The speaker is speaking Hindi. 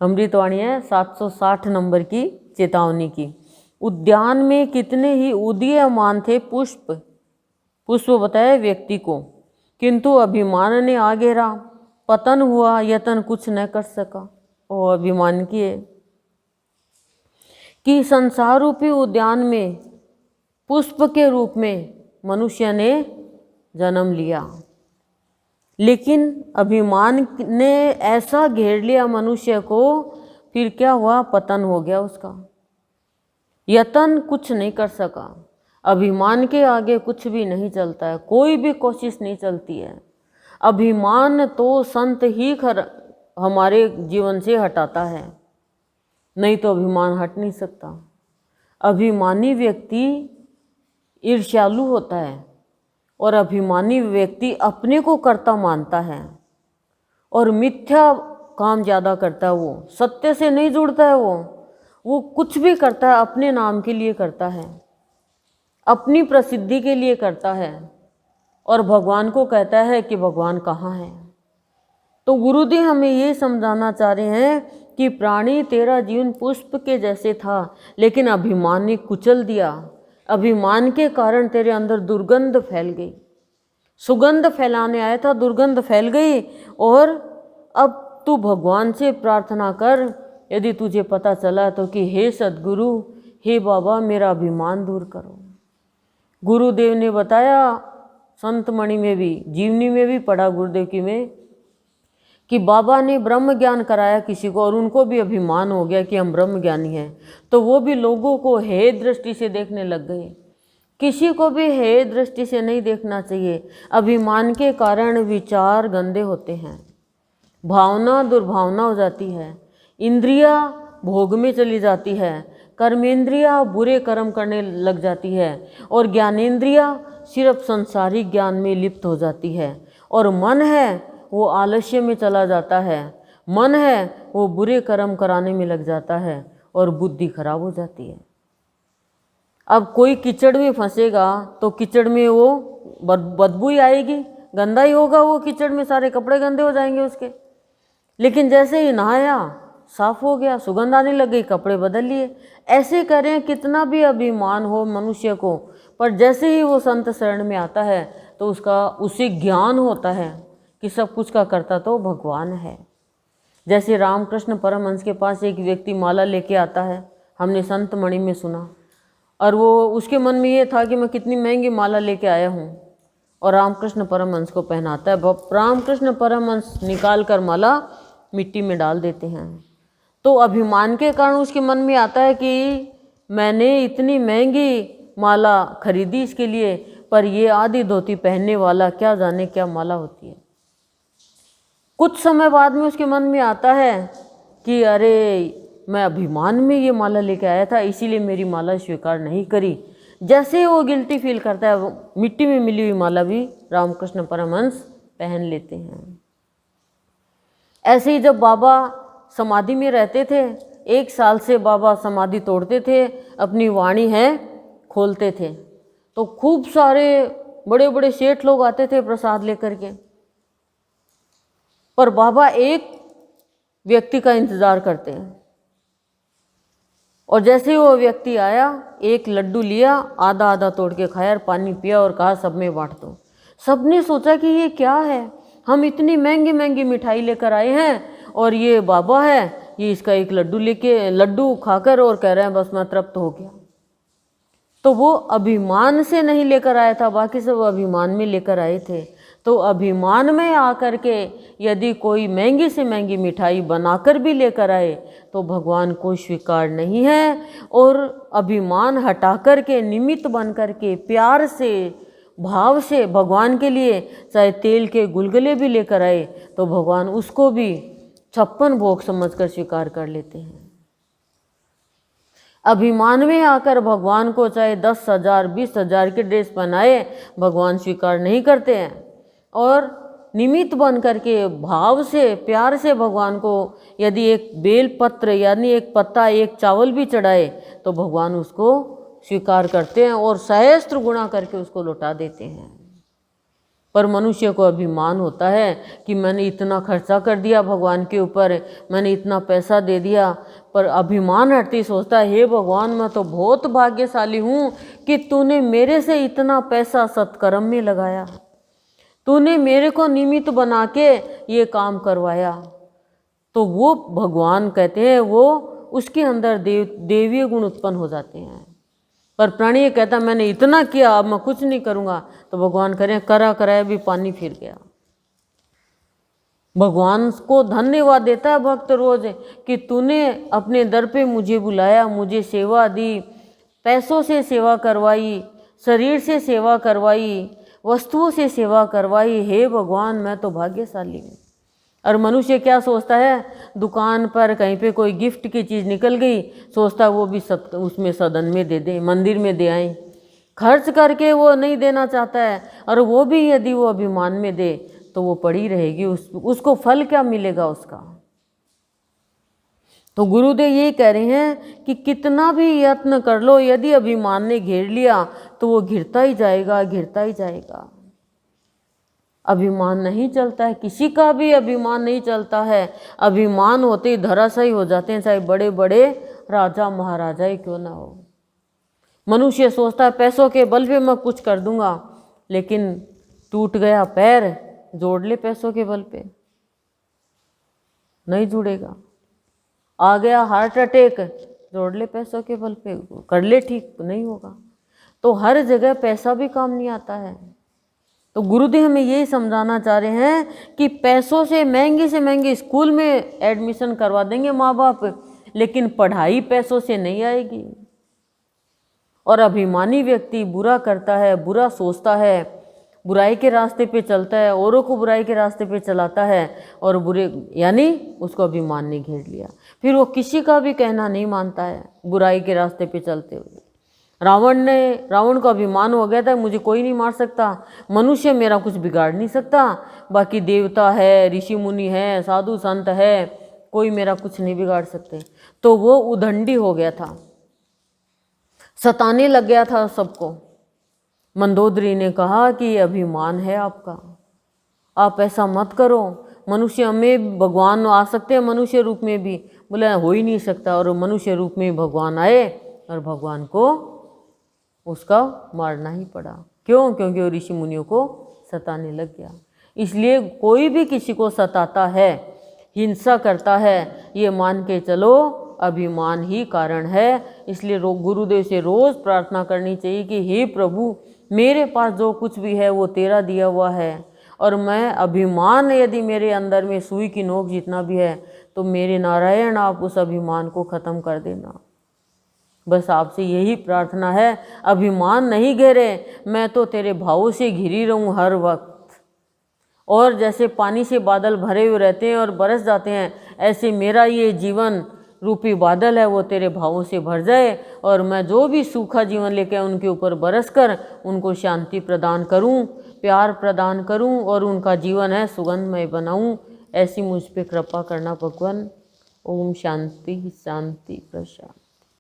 अमृतवाणी है 760 नंबर की चेतावनी की। उद्यान में कितने ही उदीयमान थे पुष्प, पुष्प बताए व्यक्ति को, किंतु अभिमान ने आ घेरा, पतन हुआ, यतन कुछ न कर सका। वो अभिमान की है कि संसार रूपी उद्यान में पुष्प के रूप में मनुष्य ने जन्म लिया, लेकिन अभिमान ने ऐसा घेर लिया मनुष्य को, फिर क्या हुआ, पतन हो गया उसका, यतन कुछ नहीं कर सका। अभिमान के आगे कुछ भी नहीं चलता है, कोई भी कोशिश नहीं चलती है। अभिमान तो संत ही हमारे जीवन से हटाता है, नहीं तो अभिमान हट नहीं सकता। अभिमानी व्यक्ति ईर्ष्यालु होता है और अभिमानी व्यक्ति अपने को कर्ता मानता है और मिथ्या काम ज़्यादा करता है। वो सत्य से नहीं जुड़ता है, वो कुछ भी करता है अपने नाम के लिए करता है, अपनी प्रसिद्धि के लिए करता है और भगवान को कहता है कि भगवान कहाँ है। तो गुरुदेव हमें ये समझाना चाह रहे हैं कि प्राणी तेरा जीवन पुष्प के जैसे था, लेकिन अभिमान ने कुचल दिया। अभिमान के कारण तेरे अंदर दुर्गंध फैल गई। सुगंध फैलाने आया था, दुर्गंध फैल गई। और अब तू भगवान से प्रार्थना कर, यदि तुझे पता चला तो, कि हे सद्गुरु, हे बाबा, मेरा अभिमान दूर करो। गुरुदेव ने बताया, संतमणि में भी, जीवनी में भी पढ़ा गुरुदेव की में, कि बाबा ने ब्रह्म ज्ञान कराया किसी को और उनको भी अभिमान हो गया कि हम ब्रह्म ज्ञानी हैं, तो वो भी लोगों को हे दृष्टि से देखने लग गए। किसी को भी हे दृष्टि से नहीं देखना चाहिए। अभिमान के कारण विचार गंदे होते हैं, भावना दुर्भावना हो जाती है, इंद्रिया भोग में चली जाती है, कर्मेंद्रिया बुरे कर्म करने लग जाती है और ज्ञानेंद्रिया सिर्फ संसारिक ज्ञान में लिप्त हो जाती है। और मन है वो आलस्य में चला जाता है, मन है वो बुरे कर्म कराने में लग जाता है और बुद्धि खराब हो जाती है। अब कोई कीचड़ में फंसेगा तो कीचड़ में वो बदबू ही आएगी, गंदा ही होगा वो कीचड़ में, सारे कपड़े गंदे हो जाएंगे उसके। लेकिन जैसे ही नहाया, साफ हो गया, सुगंध आने लग गई, कपड़े बदल लिए। ऐसे करें, कितना भी अभिमान हो मनुष्य को, पर जैसे ही वो संत शरण में आता है तो उसे ज्ञान होता है कि सब कुछ का कर्ता तो भगवान है। जैसे रामकृष्ण परमहंस के पास एक व्यक्ति माला लेके आता है, हमने संत मणि में सुना, और वो उसके मन में ये था कि मैं कितनी महंगी माला लेके आया हूँ, और रामकृष्ण परमहंस को पहनाता है। रामकृष्ण परमहंस निकाल कर माला मिट्टी में डाल देते हैं। तो अभिमान के कारण उसके मन में आता है कि मैंने इतनी महंगी माला खरीदी इसके लिए, पर ये आधी धोती पहनने वाला क्या जाने क्या माला होती है। कुछ समय बाद में उसके मन में आता है कि अरे, मैं अभिमान में ये माला लेके आया था, इसीलिए मेरी माला स्वीकार नहीं करी। जैसे ही वो गिल्टी फील करता है, वो मिट्टी में मिली हुई माला भी रामकृष्ण परमहंस पहन लेते हैं। ऐसे ही जब बाबा समाधि में रहते थे, 1 साल से बाबा समाधि तोड़ते थे, अपनी वाणी है खोलते थे, तो खूब सारे बड़े बड़े सेठ लोग आते थे प्रसाद लेकर के, पर बाबा एक व्यक्ति का इंतजार करते हैं। और जैसे ही वो व्यक्ति आया, एक लड्डू लिया, आधा आधा तोड़ के खाया और पानी पिया और कहा सब में बांट दो। सबने सोचा कि ये क्या है, हम इतनी महंगी महंगी मिठाई लेकर आए हैं और ये बाबा है, ये इसका एक लड्डू खाकर और कह रहे हैं बस मैं तृप्त हो गया। तो वो अभिमान से नहीं लेकर आया था, बाकी सब अभिमान में लेकर आए थे। तो अभिमान में आकर के यदि कोई महंगी से महंगी मिठाई बनाकर भी लेकर आए तो भगवान को स्वीकार नहीं है। और अभिमान हटा कर के, निमित्त बन कर के, प्यार से, भाव से भगवान के लिए चाहे तेल के गुलगुले भी लेकर आए तो भगवान उसको भी 56 भोग समझकर स्वीकार कर लेते हैं। अभिमान में आकर भगवान को चाहे 10,000 20,000 के ड्रेस पहनाए, भगवान स्वीकार नहीं करते हैं। और निमित्त बन करके, भाव से, प्यार से भगवान को यदि एक बेल पत्र यानी एक पत्ता, एक चावल भी चढ़ाए तो भगवान उसको स्वीकार करते हैं और सहस्त्र गुणा करके उसको लौटा देते हैं। पर मनुष्य को अभिमान होता है कि मैंने इतना खर्चा कर दिया भगवान के ऊपर, मैंने इतना पैसा दे दिया। पर अभिमान हटते ही सोचता है, हे भगवान, मैं तो बहुत भाग्यशाली हूँ कि तूने मेरे से इतना पैसा सत्कर्म में लगाया, तूने मेरे को निमित्त बना के ये काम करवाया। तो वो भगवान कहते हैं, वो उसके अंदर देवीय गुण उत्पन्न हो जाते हैं। पर प्राणी ये कहता मैंने इतना किया, अब मैं कुछ नहीं करूँगा। तो भगवान करें करा कराया भी पानी फिर गया। भगवान को धन्यवाद देता है भक्त रोज कि तूने अपने दर पे मुझे बुलाया, मुझे सेवा दी, पैसों से सेवा करवाई, शरीर से सेवा करवाई, वस्तुओं से सेवा करवाई। हे भगवान, मैं तो भाग्यशाली हूँ। और मनुष्य क्या सोचता है, दुकान पर कहीं पे कोई गिफ्ट की चीज़ निकल गई, सोचता है वो भी उसमें सदन में दे दें, मंदिर में दे आएँ। खर्च करके वो नहीं देना चाहता है, और वो भी यदि वो अभिमान में दे तो वो पड़ी रहेगी, उसको फल क्या मिलेगा उसका। तो गुरुदेव यही कह रहे हैं कि कितना भी यत्न कर लो, यदि अभिमान ने घेर लिया तो वो घिरता ही जाएगा, घिरता ही जाएगा। अभिमान नहीं चलता है, किसी का भी अभिमान नहीं चलता है। अभिमान होते ही धराशायी हो जाते हैं, चाहे बड़े बड़े राजा महाराजा ही क्यों ना हो। मनुष्य सोचता है पैसों के बल पे मैं कुछ कर दूंगा, लेकिन टूट गया पैर, जोड़ ले पैसों के बल पे, नहीं जुड़ेगा। आ गया हार्ट अटैक, जोड़ ले पैसों के बल पे, कर ले ठीक, नहीं होगा। तो हर जगह पैसा भी काम नहीं आता है। तो गुरुदेव हमें यही समझाना चाह रहे हैं कि पैसों से महंगे स्कूल में एडमिशन करवा देंगे माँ बाप, लेकिन पढ़ाई पैसों से नहीं आएगी। और अभिमानी व्यक्ति बुरा करता है, बुरा सोचता है, बुराई के रास्ते पे चलता है, औरों को बुराई के रास्ते पे चलाता है, और बुरे यानी उसको अभिमान ने घेर लिया। फिर वो किसी का भी कहना नहीं मानता है बुराई के रास्ते पे चलते हुए। रावण को अभिमान हो गया था, मुझे कोई नहीं मार सकता, मनुष्य मेरा कुछ बिगाड़ नहीं सकता, बाकी देवता है, ऋषि मुनि है, साधु संत है, कोई मेरा कुछ नहीं बिगाड़ सकते। तो वो उदंडी हो गया था, सताने लग गया था सबको। मंदोदरी ने कहा कि ये अभिमान है आपका, आप ऐसा मत करो, मनुष्य में भगवान आ सकते हैं, मनुष्य रूप में भी। बोले हो ही नहीं सकता, और मनुष्य रूप में भगवान आए और भगवान को उसका मारना ही पड़ा। क्यों? क्योंकि वो ऋषि मुनियों को सताने लग गया। इसलिए कोई भी किसी को सताता है, हिंसा करता है, ये मान के चलो अभिमान ही कारण है। इसलिए गुरुदेव से रोज़ प्रार्थना करनी चाहिए कि हे प्रभु, मेरे पास जो कुछ भी है वो तेरा दिया हुआ है, और मैं अभिमान यदि मेरे अंदर में सुई की नोक जितना भी है, तो मेरे नारायण आप उस अभिमान को ख़त्म कर देना। बस आपसे यही प्रार्थना है, अभिमान नहीं घेरे, मैं तो तेरे भावों से घिरी रहूं हर वक्त। और जैसे पानी से बादल भरे हुए रहते हैं और बरस जाते हैं, ऐसे मेरा ये जीवन रूपी बादल है वो तेरे भावों से भर जाए, और मैं जो भी सूखा जीवन लेके उनके ऊपर बरस कर उनको शांति प्रदान करूं, प्यार प्रदान करूं, और उनका जीवन है सुगंधमय बनाऊं। ऐसी मुझ पे कृपा करना भगवान। ओम शांति शांति प्रशांति।